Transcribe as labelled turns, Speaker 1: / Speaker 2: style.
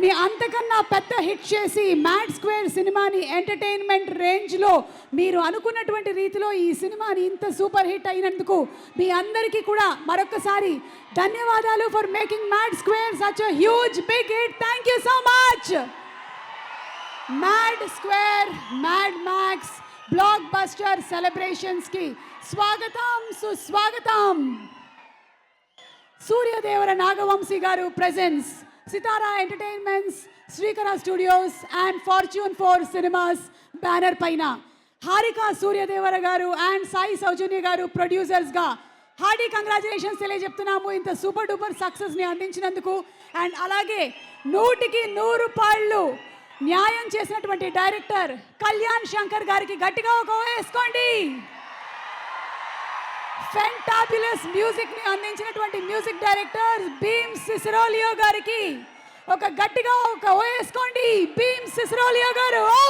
Speaker 1: మీ అంతకన్నా పెద్ద హిట్ చేసి మ్యాడ్ స్క్వేర్ సినిమాని ఎంటర్టైన్మెంట్ రేంజ్లో మీరు అనుకున్నటువంటి రీతిలో ఈ సినిమాని ఇంత సూపర్ హిట్ అయినందుకు మీ అందరికీ కూడా మరొకసారి ధన్యవాదాలు for making mad square such a huge big hit. Thank you so much. Mad square mad max blockbuster సెలబ్రేషన్స్కి స్వాగతం సుస్వాగతం. Suryadevara Nagavamsi garu presence Sithara entertainments, Srikara studios and fortune 4 cinemas banner పైన హారిక సూర్యదేవర గారు అండ్ సాయి సౌజన్య గారు ప్రొడ్యూసర్స్గా హార్డీ కంగ్రాచులేషన్స్ తెలియజెప్తున్నాము ఇంత సూపర్ డూపర్ సక్సెస్ని అందించినందుకు. And అలాగే 100కి 100 పాళ్ళు న్యాయం చేసినటువంటి డైరెక్టర్ కళ్యాణ్ శంకర్ గారికి గట్టిగా ఒక వేసుకోండి. ఫెంటాబులస్ మ్యూజిక్ని అందించినటువంటి మ్యూజిక్ డైరెక్టర్ భీమ్ సిసిరోలియో గారికి ఒక గట్టిగా ఒక వేసుకోండి. భీమ్ సిసిరోలియో గారు ఓ